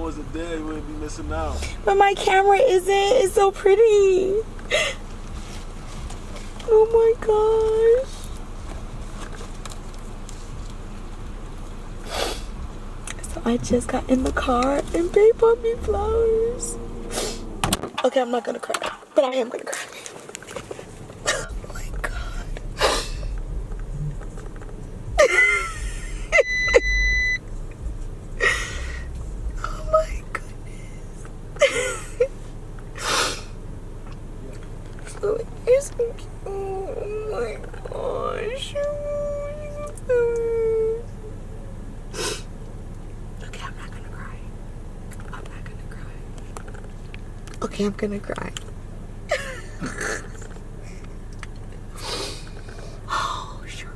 wasn't there, you wouldn't be missing out. But my camera isn't. It's so pretty. Oh my gosh. So I just got in the car and babe bought me flowers. Okay, I'm not gonna cry, but I am gonna cry. Oh my god. Oh my goodness. Oh, you're so cute. Oh my gosh. Okay, I'm not gonna cry. I'm not gonna cry. Okay, I'm gonna cry. Oh, sure.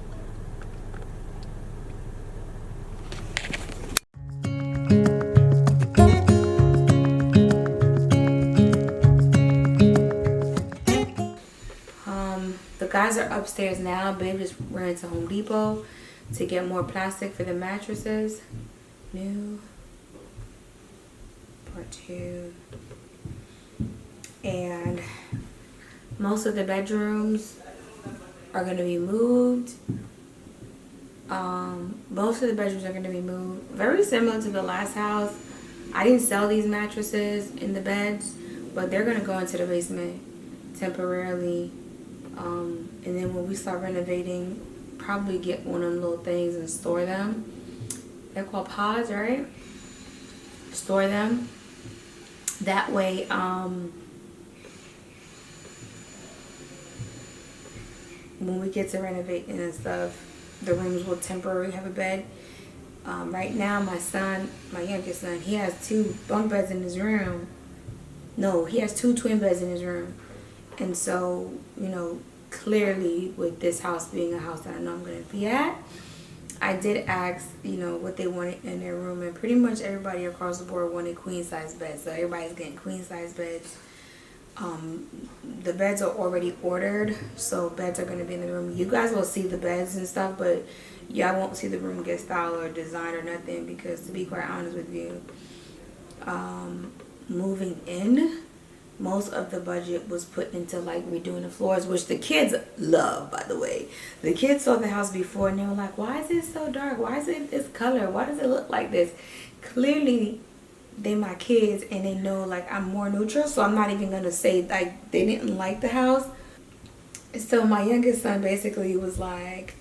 The guys are upstairs now. Babe just ran to Home Depot to get more plastic for the mattresses. New. Part 2. And most of the bedrooms are going to be moved. Most of the bedrooms are going to be moved. Very similar to the last house. I didn't sell these mattresses in the beds, but they're going to go into the basement temporarily. And then when we start renovating, probably get one of them little things and store them. They're called pods, right? Store them. That way, when we get to renovating and stuff, the rooms will temporarily have a bed. Right now, my youngest son, he has 2 bunk beds in his room. No, he has 2 twin beds in his room. And so, you know, clearly with this house being a house that I know I'm going to be at, I did ask, you know, what they wanted in their room. And pretty much everybody across the board wanted queen size beds. So everybody's getting queen size beds. The beds are already ordered. So beds are going to be in the room. You guys will see the beds and stuff, but y'all won't see the room get styled or designed or nothing. Because to be quite honest with you, moving in, most of the budget was put into like redoing the floors, which the kids love, by the way. The kids saw the house before and they were like, why is it so dark? Why is it this color? Why does it look like this? Clearly, they're my kids and they know like I'm more neutral, so I'm not even going to say like they didn't like the house. So my youngest son basically was like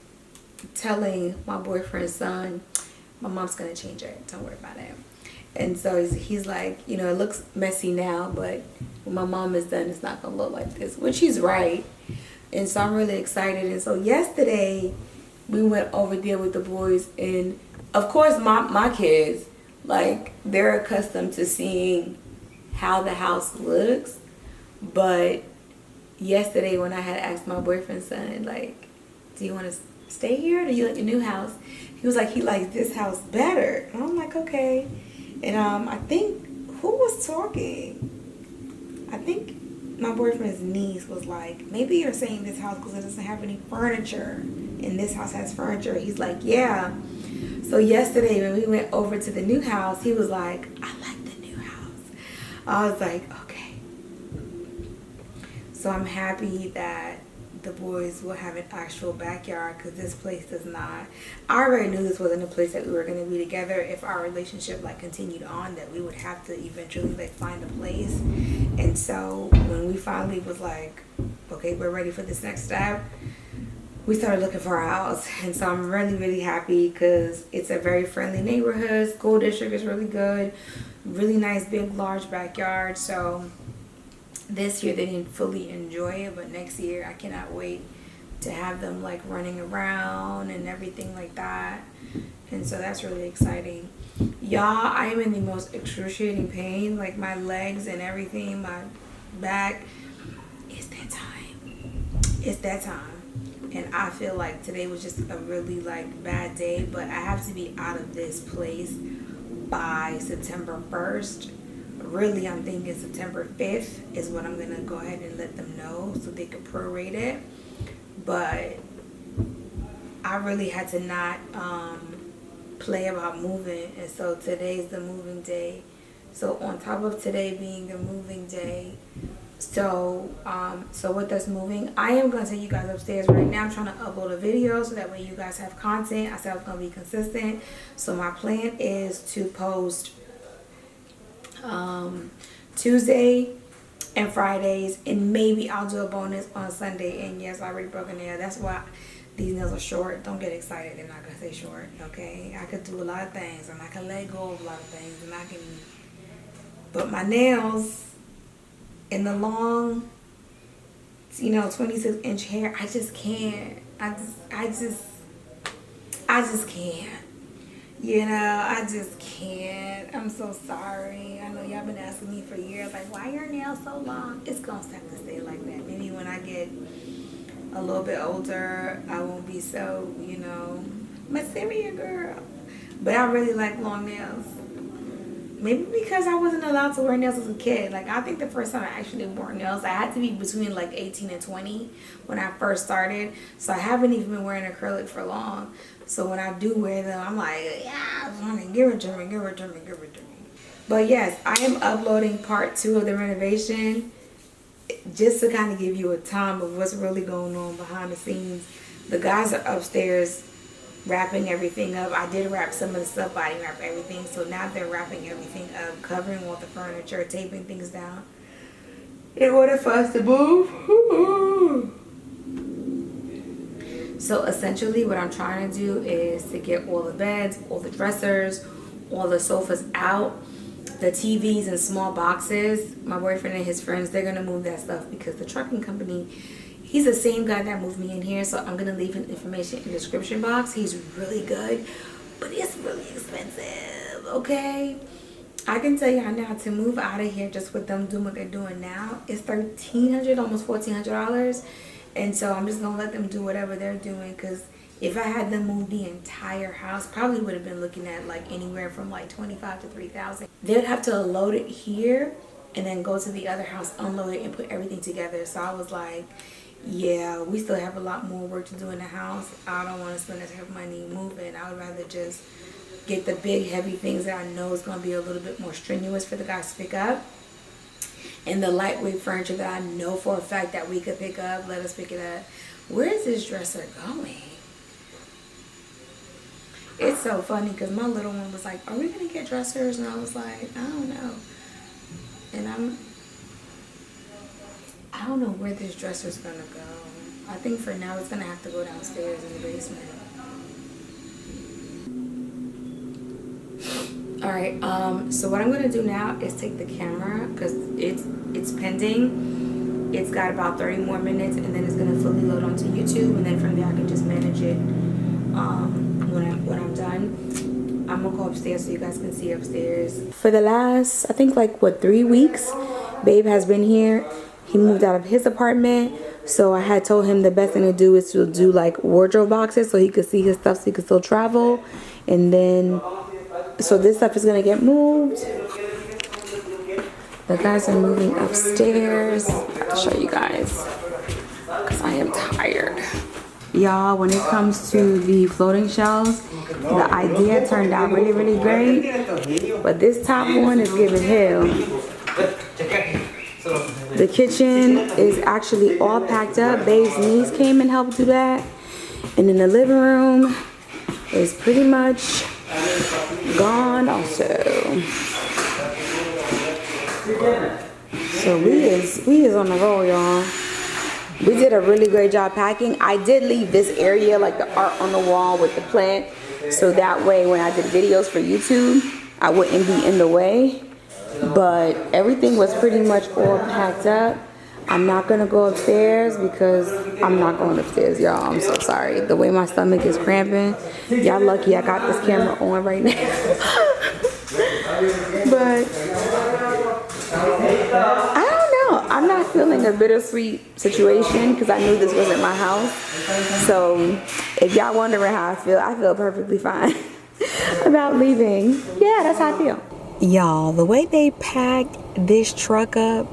telling my boyfriend's son, my mom's going to change it. Don't worry about it. And so he's like, you know, it looks messy now, but when my mom is done, it's not going to look like this, which he's right. And so I'm really excited. And so yesterday, we went over there with the boys. And, of course, my kids, like, they're accustomed to seeing how the house looks. But yesterday, when I had asked my boyfriend's son, like, do you want to stay here or do you like the new house? He was like, he likes this house better. And I'm like, okay. And I think, who was talking? I think my boyfriend's niece was like, maybe you're saying this house because it doesn't have any furniture. And this house has furniture. He's like, yeah. So yesterday when we went over to the new house, he was like, I like the new house. I was like, okay. So I'm happy that the boys will have an actual backyard because this place does not. I already knew this wasn't a place that we were going to be together. If our relationship like continued on, that we would have to eventually like find a place. And so when we finally was like, okay, we're ready for this next step, we started looking for a house. And so I'm really, really happy because it's a very friendly neighborhood. School district is really good. Really nice, big, large backyard. So this year they didn't fully enjoy it, but next year I cannot wait to have them like running around and everything like that. And so that's really exciting. Y'all, I am in the most excruciating pain, like my legs and everything, my back. It's that time. It's that time. And I feel like today was just a really like bad day, but I have to be out of this place by September 1st. Really, I'm thinking September 5th is when I'm going to go ahead and let them know so they can prorate it. But I really had to not play about moving. And so today's the moving day. So on top of today being a moving day, so with us moving, I am gonna take you guys upstairs right now. I'm trying to upload a video so that way you guys have content. I said I was gonna be consistent. So my plan is to post Tuesday and Fridays, and maybe I'll do a bonus on Sunday. And yes, I already broke a nail. That's why these nails are short. Don't get excited. They're not gonna stay short. Okay, I could do a lot of things, and I can let go of a lot of things, and I can. But my nails in the long, 26-inch hair, I just can't. I just can't. I just can't. I'm so sorry. I know y'all been asking me for years, like, why your nails so long? It's gonna have to stay like that. Maybe when I get a little bit older, I won't be so, mysterious girl. But I really like long nails. Maybe because I wasn't allowed to wear nails as a kid. Like, I think the first time I actually wore nails, I had to be between like 18 and 20 when I first started. So I haven't even been wearing acrylic for long. So when I do wear them, I'm like, yeah, give it to me. But yes, I am uploading part 2 of the renovation just to kind of give you a time of what's really going on behind the scenes. The guys are upstairs wrapping everything up. I did wrap some of the stuff, but I didn't wrap everything. So now they're wrapping everything up, covering all the furniture, taping things down in order for us to move. So essentially what I'm trying to do is to get all the beds, all the dressers, all the sofas out, the TVs in small boxes. My boyfriend and his friends, they're gonna move that stuff because the trucking company, he's the same guy that moved me in here, so I'm gonna leave information in the description box. He's really good, but it's really expensive, okay? I can tell you now, to move out of here just with them doing what they're doing now, it's $1,300, almost $1,400. And so I'm just gonna let them do whatever they're doing, because if I had them move the entire house, probably would have been looking at like anywhere from like $25,000 to $3,000. They'd have to load it here and then go to the other house, unload it, and put everything together. So I was like, yeah, we still have a lot more work to do in the house. I don't want to spend that type of money moving. I would rather just get the big heavy things that I know is going to be a little bit more strenuous for the guys to pick up, and the lightweight furniture that I know for a fact that we could pick up, let us pick it up. Where is this dresser going? It's so funny because my little one was like, are we going to get dressers? And I was like, I don't know. And I don't know where this dresser's going to go. I think for now it's going to have to go downstairs in the basement. Alright, so what I'm going to do now is take the camera, because it's pending. It's got about 30 more minutes, and then it's going to fully load onto YouTube, and then from there I can just manage it when I'm done. I'm going to go upstairs so you guys can see upstairs. For the last, I think 3 weeks, Babe has been here. He moved out of his apartment, so I had told him the best thing to do is to do like wardrobe boxes so he could see his stuff, so he could still travel. And then so this stuff is gonna get moved. The guys are moving upstairs. I'll show you guys because I am tired. Y'all, when it comes to the floating shelves, the idea turned out really, really great. But this top one is giving hell. The kitchen is actually all packed up. Babe's niece came and helped do that. And then the living room is pretty much gone also. So we is on the roll, y'all. We did a really great job packing. I did leave this area, like the art on the wall with the plant, so that way when I did videos for YouTube, I wouldn't be in the way. But everything was pretty much all packed up. I'm not gonna go upstairs because I'm not going upstairs, y'all. I'm so sorry. The way my stomach is cramping. Y'all lucky I got this camera on right now. But I don't know. I'm not feeling a bittersweet situation because I knew this wasn't my house. So if y'all wondering how I feel perfectly fine about leaving. Yeah, that's how I feel. Y'all, the way they packed this truck up,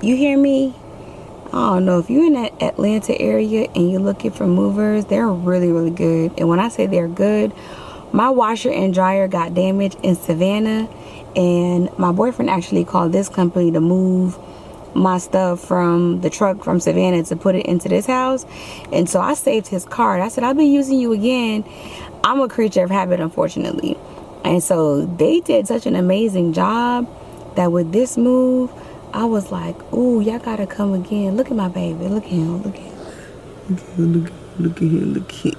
you hear me? I don't know, if you're in that Atlanta area and you're looking for movers, they're really, really good. And when I say they're good, my washer and dryer got damaged in Savannah, And my boyfriend actually called this company to move my stuff from the truck from Savannah to put it into this house. And so I saved his card. I said, I'll be using you again. I'm a creature of habit, unfortunately. And so they did such an amazing job that with this move, I was like, ooh, y'all gotta come again. Look at my baby. Look at him. Look at him. Look at him. Look at him.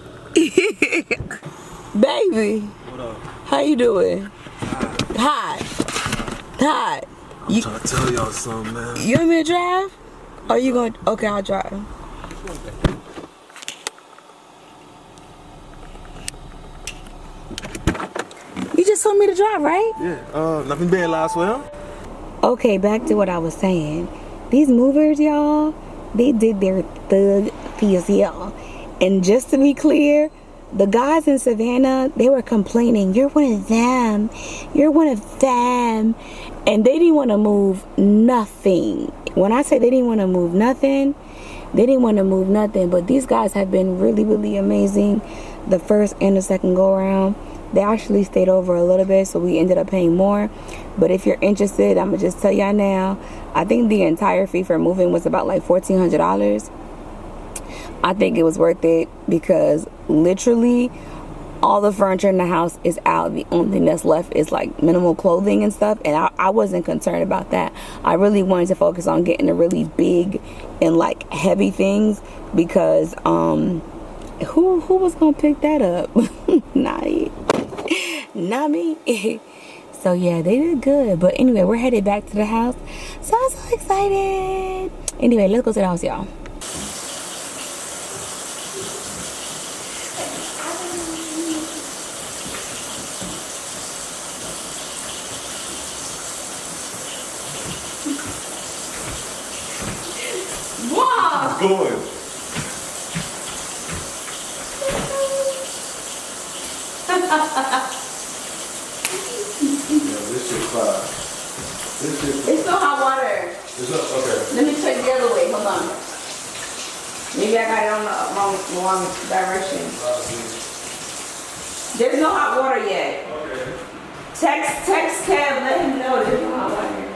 Baby. What up? How you doing? Hi. Hi. I'm trying to tell y'all something, man. You want me to drive? Or you going? Okay, I'll drive. You just told me to drive, right? Yeah. Nothing bad last well. Okay, back to what I was saying. These movers, y'all, they did their thug things, y'all. And just to be clear, the guys in Savannah, they were complaining, you're one of them. You're one of them. And they didn't want to move nothing. When I say they didn't want to move nothing, they didn't want to move nothing. But these guys have been really, really amazing the first and the second go around. They actually stayed over a little bit, so we ended up paying more. But if you're interested, I'm going to just tell y'all now, I think the entire fee for moving was about like $1,400. I think it was worth it because literally all the furniture in the house is out. The only thing that's left is like minimal clothing and stuff. And I wasn't concerned about that. I really wanted to focus on getting the really big and like heavy things because who was gonna pick that up? Not me. So yeah, they did good. But anyway, we're headed back to the house. So I'm so excited. Anyway, let's go to the house, y'all. Going. This shit fire. It's still hot water. It's up, okay. Let me check the other way. Hold on. Maybe I got it on the wrong direction. There's no hot water yet. Okay. Text Kev, let him know there's no hot water.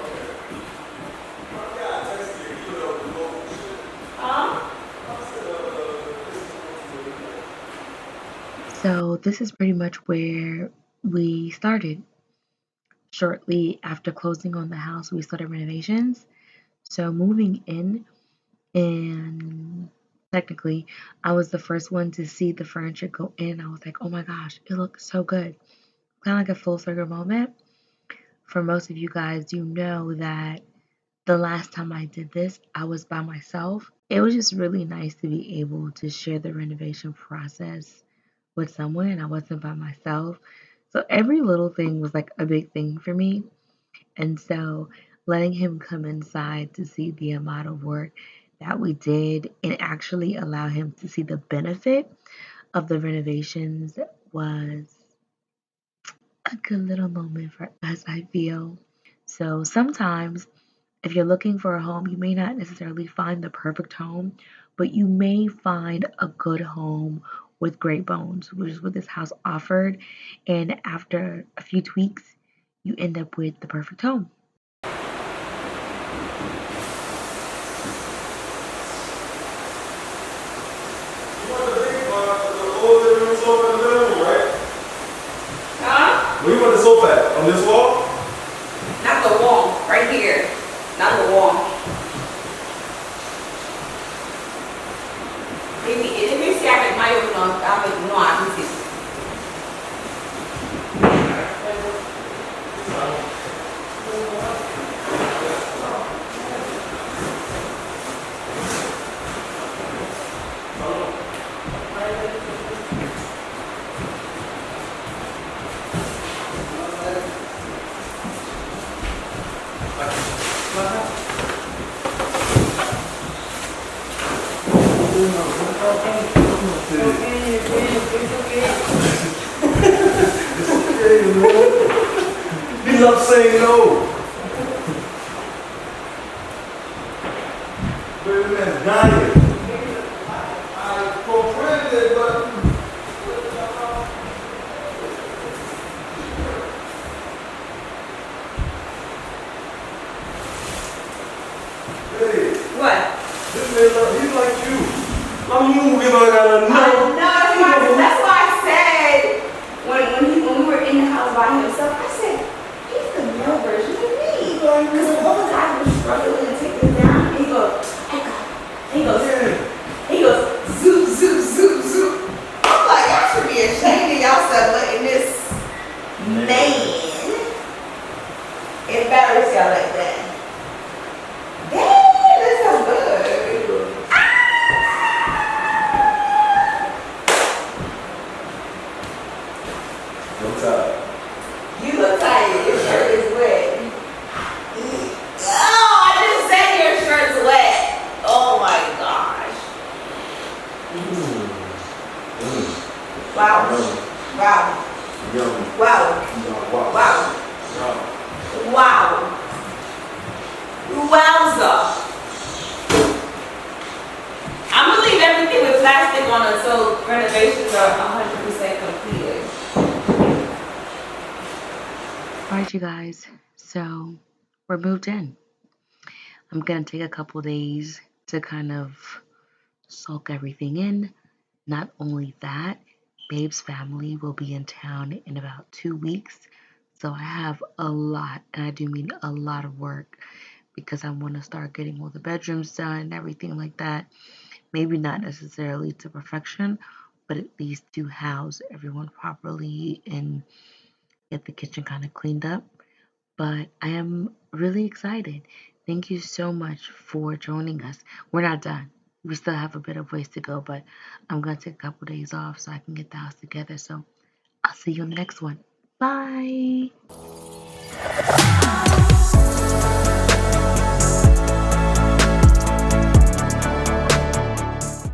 So this is pretty much where we started. Shortly after closing on the house, we started renovations. So moving in, and technically, I was the first one to see the furniture go in. I was like, oh my gosh, it looks so good. Kind of like a full circle moment. For most of you guys, you know that the last time I did this, I was by myself. It was just really nice to be able to share the renovation process with someone, and I wasn't by myself. So every little thing was like a big thing for me. And so letting him come inside to see the amount of work that we did and actually allow him to see the benefit of the renovations was a good little moment for us, I feel. So sometimes if you're looking for a home, you may not necessarily find the perfect home, but you may find a good home with great bones, which is what this house offered. And after a few tweaks, you end up with the perfect home. Where you want the sofa at? On this wall? Not the wall, right here. Not the wall. Maybe if you see I make my own, I make no I He's up saying no. Wait a minute, dying. I comprehend it, but Hey, What? this man, he's like you. I'm moving on. No. That's why I said when we were in the house by himself, I said, he's the male version of me. Because both guys were struggling to take this down. And he goes, I got it. He goes, zoop, zoop, zoop, zoop. I'm like, y'all should be ashamed of yourself letting this man embarrass y'all like that. Damn, this so good. I'm tired. You look tired. Your shirt is wet. Oh, I just said your shirt's wet. Oh my gosh. Wow. Wow. Yum. Wow. Wow. Wow. Wow. Wow. Wowza. I'm gonna leave everything with plastic on until renovations are 100% completed. Alright, you guys. So we're moved in. I'm gonna take a couple days to kind of soak everything in. Not only that, Babe's family will be in town in about 2 weeks. So I have a lot, and I do mean a lot of work because I want to start getting all the bedrooms done and everything like that. Maybe not necessarily to perfection, but at least to house everyone properly and get the kitchen kind of cleaned up. But I am really excited. Thank you so much for joining us. We're not done. We still have a bit of ways to go, but I'm going to take a couple days off so I can get the house together. So I'll see you on the next one. Bye.